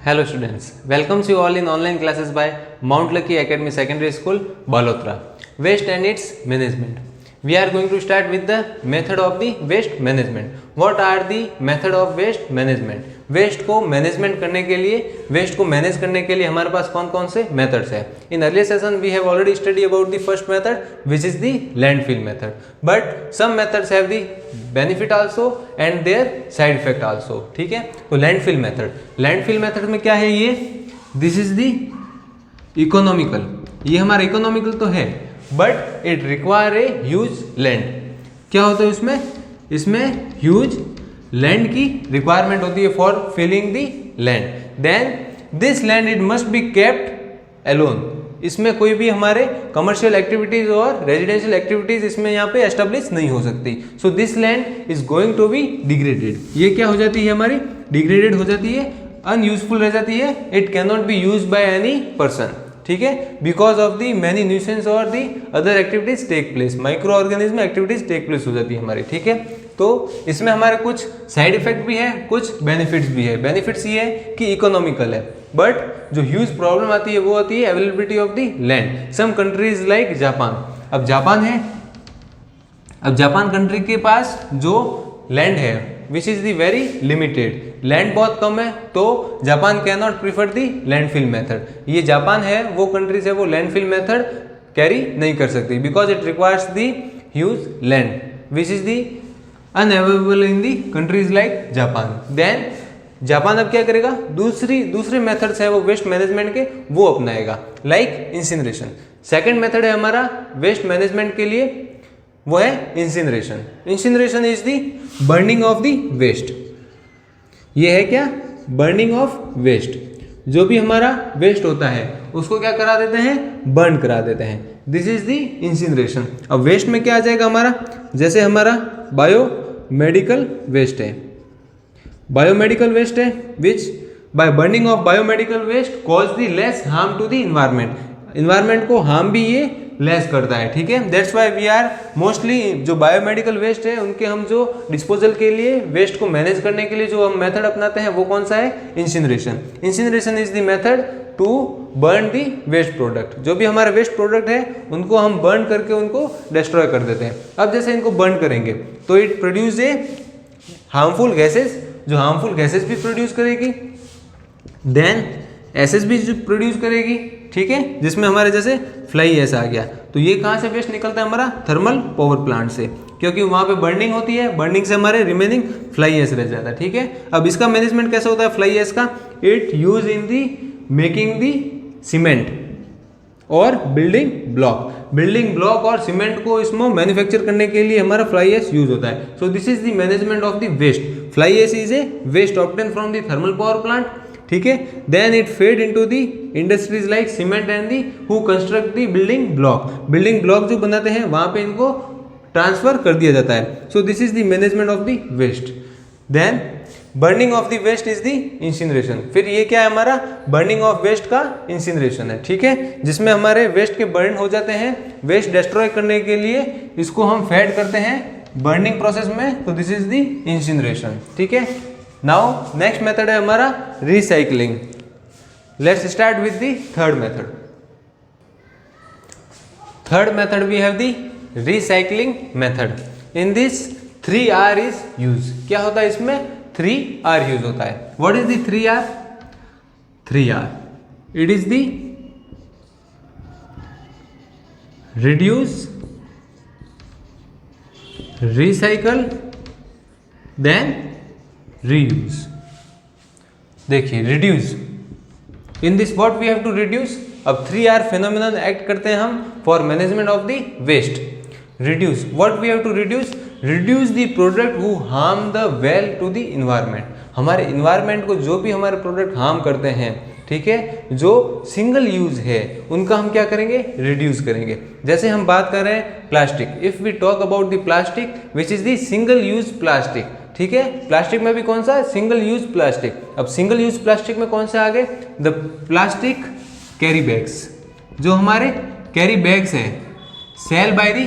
Hello students, welcomes you all in online classes by Mount Lucky Academy Secondary School, Balotra. Waste and its management. We are going to start with the method of the waste management. What are the method of waste management? Waste को management करने के लिए, waste को manage करने के लिए हमारे पास कौन कौन से मेथड्स है. In earlier session we have already study about the first method which is the landfill method, but some methods have the benefit also and their side effect also. ठीक है, तो लैंडफिल मेथड में क्या है, ये this is the economical, ये हमारा economical तो है but it require a huge land. क्या होता है उसमें, इसमें ह्यूज लैंड की रिक्वायरमेंट होती है for filling the land. Then this land it must be kept alone. इसमें कोई भी हमारे कमर्शियल एक्टिविटीज और रेजिडेंशियल एक्टिविटीज इसमें यहाँ पे एस्टेब्लिश नहीं हो सकती. So this land is going to be degraded. ये क्या हो जाती है, हमारी डिग्रेडेड हो जाती है, अनयूजफुल रह जाती है. It can not be use by any person. ठीक है, because of the many nuisance और the other activities take place, microorganism activities take place हो जाती है हमारी. ठीक है, तो इसमें हमारे कुछ साइड इफेक्ट भी है, कुछ बेनिफिट्स भी है. बेनिफिट्स ये है कि इकोनॉमिकल है, बट जो ह्यूज प्रॉब्लम आती है वो आती है availability of the land. Some countries like Japan, अब जापान है, अब जापान कंट्री के पास जो लैंड है which is the very limited, land बहुत कम है, तो Japan can not prefer the landfill method. ये जापान है, वो कंट्रीज है, वो लैंडफिल मेथड कैरी नहीं कर सकती because it requires the huge land which is the unavailable in the countries like Japan. Then Japan अब क्या करेगा, दूसरे मेथड्स है वो वेस्ट मैनेजमेंट के, वो अपनाएगा, लाइक इंसिनरेशन. सेकेंड मेथड है हमारा वेस्ट मैनेजमेंट के लिए, वो है incineration. Incineration is the burning of the waste. ये है क्या, बर्निंग ऑफ वेस्ट. जो भी हमारा वेस्ट होता है उसको क्या करा देते हैं, बर्न करा देते हैं. This is the incineration. अब वेस्ट में क्या आ जाएगा हमारा, जैसे हमारा बायोमेडिकल वेस्ट है, बायोमेडिकल वेस्ट है which by burning of biomedical waste cause the less harm to the environment. Environment को हार्म भी ये लेस करता है. ठीक है, that's why we are mostly जो बायोमेडिकल वेस्ट है उनके हम जो डिस्पोजल के लिए, वेस्ट को मैनेज करने के लिए जो हम मेथड अपनाते हैं वो कौन सा है, incineration. Incineration is the method to burn the waste product. जो भी हमारे वेस्ट प्रोडक्ट है उनको हम बर्न करके उनको डिस्ट्रॉय कर देते हैं. अब जैसे इनको बर्न करेंगे तो it produce a harmful gases, जो हार्मफुल गैसेस भी प्रोड्यूस करेगी, देन एसेस भी प्रोड्यूस करेगी. ठीक है, जिसमें हमारे जैसे फ्लाई एस आ गया, तो ये कहाँ से वेस्ट निकलता है, हमारा थर्मल पावर प्लांट से, क्योंकि वहाँ पे बर्निंग होती है, बर्निंग से हमारे रिमेनिंग फ्लाई एस रह जाता है. ठीक है, अब इसका मैनेजमेंट कैसे होता है फ्लाई एस का, it use in the making the cement और बिल्डिंग ब्लॉक और सीमेंट को इसमें मैन्युफैक्चर करने के लिए हमारा फ्लाई एस यूज होता है. So this is the management of the waste. Fly ash is a waste obtain from the thermal power plant. ठीक है, then it fed into the industries like cement and the who construct the building block जो बनाते हैं वहां पे इनको transfer कर दिया जाता है. So this is the management of the waste. Then burning of the waste is the incineration. फिर ये क्या है, हमारा बर्निंग ऑफ वेस्ट का इंसिनरेशन है. ठीक है, जिसमें हमारे वेस्ट के बर्न हो जाते हैं, वेस्ट डिस्ट्रॉय करने के लिए इसको हम फेड करते हैं बर्निंग प्रोसेस में, तो दिस इज द इंसिनरेशन. ठीक है, नाउ नेक्स्ट मेथड है हमारा recycling. Let's start with the third method we have the recycling method. In this 3R is use. क्या होता है इसमें, 3R यूज होता है. What is the 3R? 3R it is the reduce, recycle, then reuse. देखिए reduce, in this what we have to reduce. अब 3R phenomenon act करते हैं हम for management of the waste. Reduce, what we have to reduce the product who harm the well to the environment. हमारे environment को जो भी हमारे product harm करते हैं, ठीक है, जो सिंगल यूज है उनका हम क्या करेंगे, रिड्यूस करेंगे. जैसे हम बात कर रहे हैं plastic, if we talk about the plastic which is the single use plastic. ठीक है, प्लास्टिक में भी कौन सा है, सिंगल यूज प्लास्टिक. अब सिंगल यूज प्लास्टिक में कौन से आ गए, द प्लास्टिक कैरी बैग्स. जो हमारे कैरी बैग्स हैं, सेल बाय दी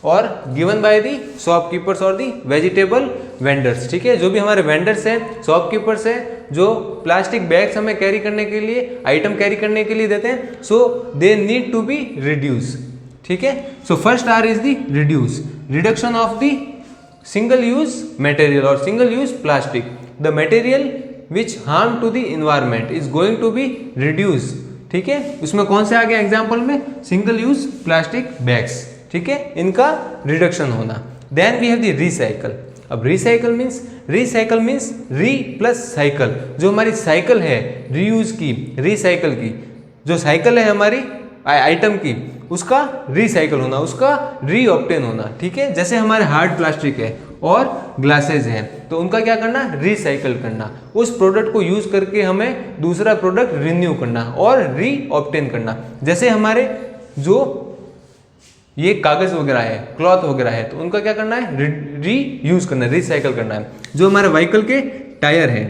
और गिवन बाय दी शॉपकीपर्स और दी वेजिटेबल वेंडर्स. ठीक है, जो भी हमारे वेंडर्स हैं, शॉपकीपर्स हैं, जो प्लास्टिक बैग्स हमें कैरी करने के लिए, आइटम कैरी करने के लिए देते हैं, so they need to be reduce, ठीक है। So first R is the reduce, reduction of the single use material और single use plastic, the material which harm to the environment is going to be reduce, ठीक है। उसमें कौन से आ गया example में, सिंगल यूज प्लास्टिक बैग्स, ठीक है, इनका रिडक्शन होना। Then we have the recycle. अब recycle means re plus cycle, जो हमारी साइकिल है रीयूज की, रिसाइकल की, जो साइकिल है हमारी आइटम की, उसका रिसाइकल होना, उसका रीऑब्टेन होना, ठीक है। जैसे हमारे हार्ड प्लास्टिक है और ग्लासेस हैं, तो उनका क्या करना, रिसाइकल करना, उस प्रोडक्ट को यूज करके हमें दूसरा प्रोडक्ट रिन्यू करना और रीऑब्टेन करना। जैसे हमारे जो ये कागज वगैरह है, क्लॉथ वगैरह है, तो उनका क्या करना है, री यूज करना है, रिसाइकल करना है। जो हमारे व्हीकल के टायर है,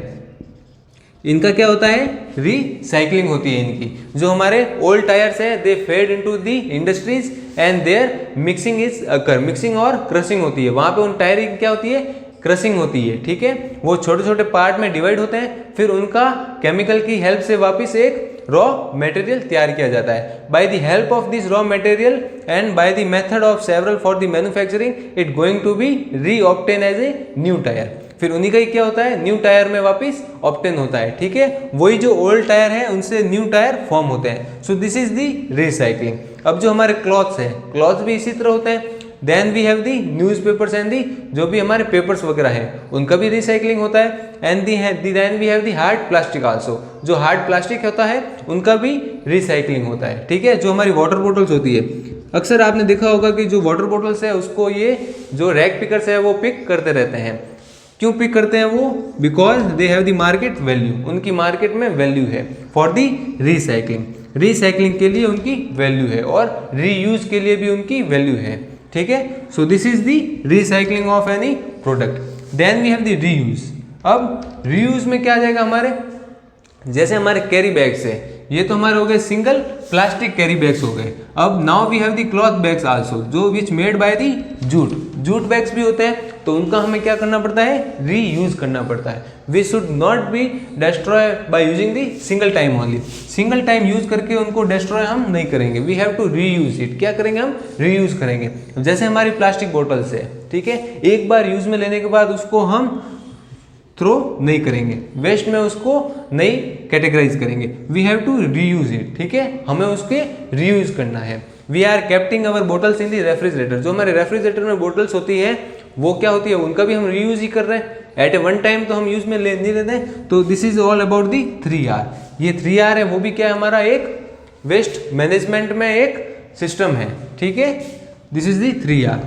इनका क्या होता है, रिसाइकलिंग होती है इनकी। जो हमारे ओल्ड टायर्स है, they fed into the industries and their mixing is occur, mixing और क्रशिंग होती है, वहां पे उन टायर की क्या होती है, क्रशिंग होती है, ठीक है। वो छोटे छोटे पार्ट में डिवाइड होते हैं, फिर उनका केमिकल की हेल्प से वापस एक रॉ मटेरियल तैयार किया जाता है। By the help of this raw material and by the method of several for the manufacturing it going to be reobtain as a new tyre. फिर उन्हीं का ही क्या होता है, न्यू टायर में वापस ऑब्टेन होता है, ठीक है। वही जो ओल्ड टायर है उनसे न्यू टायर फॉर्म होते हैं। सो दिस इज द रिसाइकलिंग। अब जो हमारे क्लॉथ्स है, क्लॉथ भी इसी तरह होते हैं। Then we have the newspapers and the, जो भी हमारे पेपर्स वगैरह हैं उनका भी रिसाइकलिंग होता है। And then we have the hard plastic also, जो हार्ड प्लास्टिक होता है उनका भी रिसाइकलिंग होता है, ठीक है। जो हमारी वाटर बॉटल्स होती है, अक्सर आपने देखा होगा कि जो वाटर बॉटल्स है उसको ये जो रैक पिकर्स है वो पिक करते रहते हैं। क्यों पिक करते हैं वो, because they have the market value, उनकी मार्केट में वैल्यू है फॉर द रिसाइकलिंग, रिसाइकलिंग के लिए उनकी वैल्यू है और रीयूज के लिए भी उनकी वैल्यू है, ठीक है। So this is the recycling of any product. Then we have the reuse. अब रीयूज में क्या आ जाएगा हमारे, जैसे हमारे कैरी बैग्स है, ये तो हमारे हो गए सिंगल प्लास्टिक कैरी बैग्स हो गए। अब now we have the cloth bags also, जो which made by the jute bags भी होते हैं, तो उनका हमें क्या करना पड़ता है, रीयूज करना पड़ता है। We should not be destroy by using the single time only, single time use करके उनको डिस्ट्रॉय हम नहीं करेंगे, we have to reuse it. क्या करेंगे हम, रीयूज करेंगे। जैसे हमारी प्लास्टिक बोटल्स है, ठीक है, एक बार यूज में लेने के बाद उसको हम थ्रो नहीं करेंगे, वेस्ट में उसको नहीं कैटेगराइज करेंगे, we have to reuse it, ठीक है, हमें उसके रीयूज करना है। We are keeping our bottles in the refrigerator, जो हमारे रेफ्रिजरेटर में बोटल्स होती है वो क्या होती है, उनका भी हम रीयूज ही कर रहे हैं, एट ए वन टाइम तो हम यूज में नहीं लेते हैं। तो this is all about the 3R। ये 3R है, वो भी क्या है, हमारा एक वेस्ट मैनेजमेंट में एक सिस्टम है, ठीक है। This is the 3R।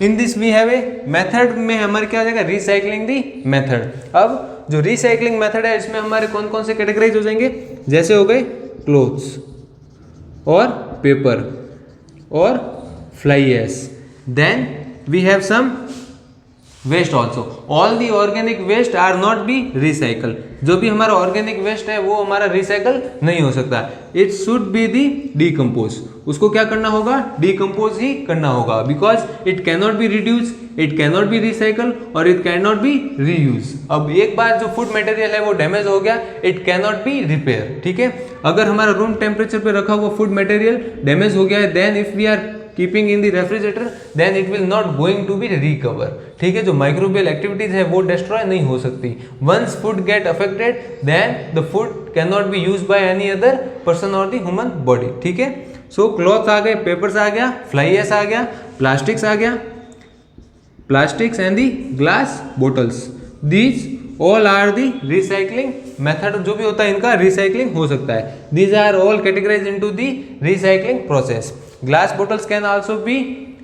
In this we have a method में हमारे क्या आ जाएगा, रिसाइकलिंग दी मेथड। अब जो रिसाइकलिंग मेथड है इसमें हमारे कौन कौन से कैटेगराइज हो जाएंगे, जैसे हो गए क्लोथ्स और पेपर और fly ash. Then we have some waste also, all the organic waste are not be recycle. जो भी हमारा ऑर्गेनिक वेस्ट है वो हमारा रिसाइकल नहीं हो सकता, it should be the decompose. उसको क्या करना होगा, डीकम्पोज ही करना होगा, because it cannot be reduce, it cannot be recycle और इट कैनॉट बी रीयूज। अब एक बार जो फूड मटेरियल है वो डैमेज हो गया, इट कैनॉट बी रिपेयर, ठीक है। अगर हमारा रूम टेम्परेचर पे रखा हुआ फूड मटेरियल डैमेज हो गया है, then if we are keeping in the refrigerator then it will not going to be recover, ठीक है। जो माइक्रोबियल एक्टिविटीज है वो डिस्ट्रॉय नहीं हो सकती। Once food get affected then the food can not be used by any other person और the human body, ठीक है। सो क्लॉथ आ गए, पेपर्स आ गया, फ्लाई एश आ गया, प्लास्टिक्स आ गया, plastics and the glass bottles, these all are the recycling method. जो भी होता है इनका रिसाइकलिंग हो सकता है। These are all categorised into the recycling process. Glass bottles can also be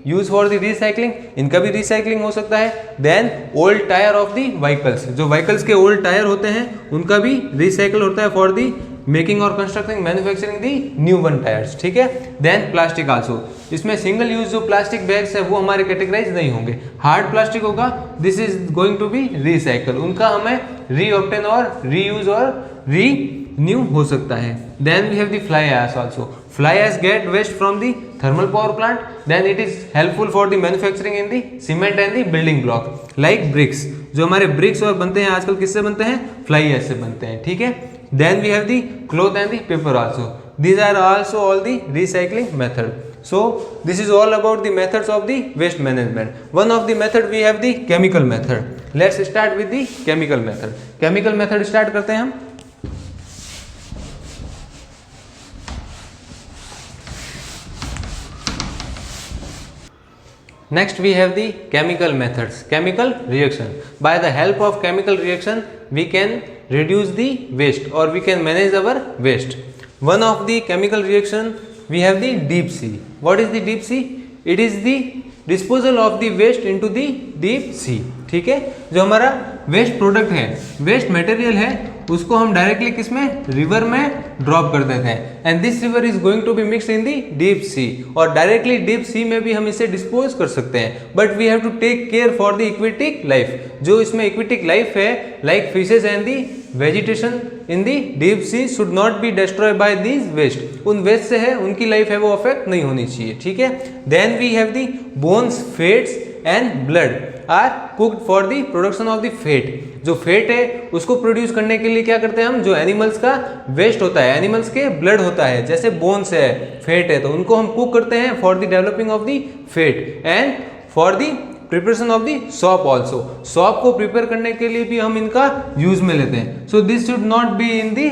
use for the recycling, इनका भी रिसाइकलिंग हो सकता है। Then old tyre of the vehicles, जो व्हीकल्स के ओल्ड टायर होते हैं उनका भी रिसाइकल होता है फॉर दी मेकिंग और constructing manufacturing the new one tyres, ठीक है। देन प्लास्टिक आल्सो, इसमें सिंगल यूज जो प्लास्टिक बैग्स है वो हमारे कैटेगराइज नहीं होंगे। हार्ड प्लास्टिक होगा, this is going to be recycle, उनका हमें रीऑब्टेन और रीयूज और रीन्यू हो सकता है। Then we have the fly ash also, fly ash get waste from the thermal power plant, then it is helpful for the manufacturing in the cement and the building block like bricks. जो हमारे bricks और बनते हैं आजकल किससे बनते हैं, fly ash से बनते हैं, ठीक है. Then we have the cloth and the paper also. These are also all the recycling method. So this is all about the methods of the waste management. One of the method we have the chemical method. Let's start with the chemical method. Chemical method start करते हैं हम. Next we have the chemical methods, chemical reaction. By the help of chemical reaction we can reduce the waste or we can manage our waste. One of the chemical reaction we have the deep sea. What is the deep sea? It is the disposal of the waste into the deep sea. ठीक है, जो हमारा waste product है, waste material है, उसको हम directly किस में, रिवर में ड्रॉप कर देते हैं. And this river is going to be mixed in the deep sea, और डायरेक्टली डीप सी में भी हम इसे डिस्पोज कर सकते हैं. But we have to take care for the aquatic life. जो इसमें इक्विटिक लाइफ है like fishes and the vegetation in the deep sea should not be destroy by these waste. उन वेस्ट से है उनकी लाइफ है वो अफेक्ट नहीं होनी चाहिए. ठीक है. Then we have the bones, fats and blood are cooked for the production of the fat. जो फेट है उसको प्रोड्यूस करने के लिए क्या करते हैं हम, जो एनिमल्स का वेस्ट होता है, एनिमल्स के ब्लड होता है, जैसे बोन्स है, फेट है, तो उनको हम कुक करते हैं for the developing of the fat and for the preparation of the soap also. Soap को प्रिपेयर करने के लिए भी हम इनका यूज में लेते हैं. So this should not be in the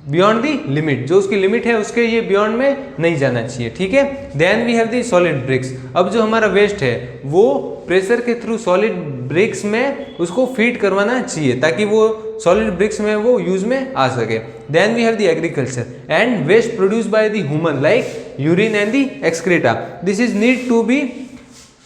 beyond the limit. जो उसकी लिमिट है उसके ये बियॉन्ड में नहीं जाना चाहिए. ठीक है. Then we have the solid bricks. अब जो हमारा वेस्ट है वो प्रेशर के थ्रू सॉलिड ब्रिक्स में उसको फीड करवाना चाहिए ताकि वो सॉलिड ब्रिक्स में वो यूज में आ सके. Then we have the agriculture and waste produce by the human like urine and the excreta. This is need to be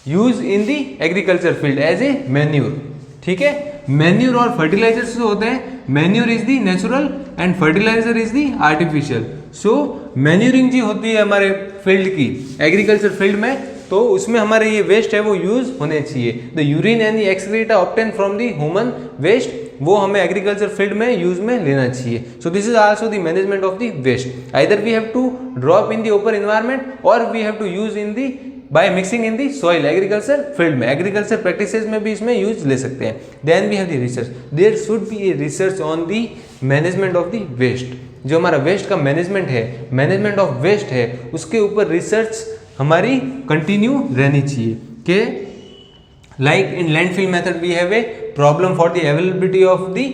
use in the agriculture field as a manure. ठीक है. Manure और fertilisers जो होते हैं, manure is the natural and fertiliser is the artificial. So manuring जी होती है हमारे फील्ड की, एग्रीकल्चर फील्ड में, तो उसमें हमारे ये वेस्ट है वो यूज होने चाहिए. The urine and the excreta obtain from the human waste, वो हमें एग्रीकल्चर फील्ड में यूज में लेना चाहिए. So this is also the management of the waste. Either we have to drop in the open environment और we have to use in the by mixing in the soil. Agriculture field में, agriculture practices में भी इसमें use ले सकते हैं. Then we have the research. There should be a research on the management of the waste. जो हमारा waste का मैनेजमेंट है, मैनेजमेंट ऑफ वेस्ट है, उसके ऊपर रिसर्च हमारी कंटिन्यू रहनी चाहिए. कि like in landfill method we have a problem for the availability of the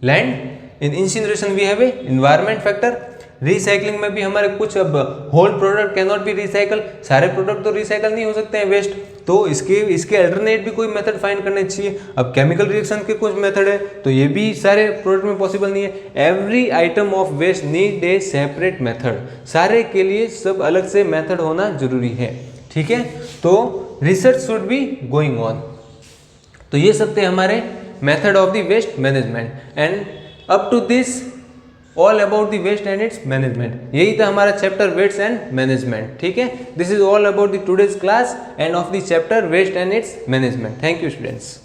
land. In incineration we have a environment factor. Recycling में भी हमारे कुछ, अब whole product can not be recycle, सारे प्रोडक्ट तो रिसाइकल नहीं हो सकते हैं वेस्ट, तो इसके अल्टरनेट भी कोई मेथड फाइंड करने चाहिए. अब केमिकल रिएक्शन के कुछ मेथड है तो ये भी सारे प्रोडक्ट में पॉसिबल नहीं है. Every item of waste need a separate method. सारे के लिए सब अलग से मेथड होना जरूरी है. ठीक है. तो research should be going on. तो ये सब थे हमारे method of the waste management. And up to this all about the waste and its management. यही था हमारा चैप्टर वेस्ट एंड मैनेजमेंट. ठीक है. This is all about the today's class end of the chapter waste and its management. Thank you students.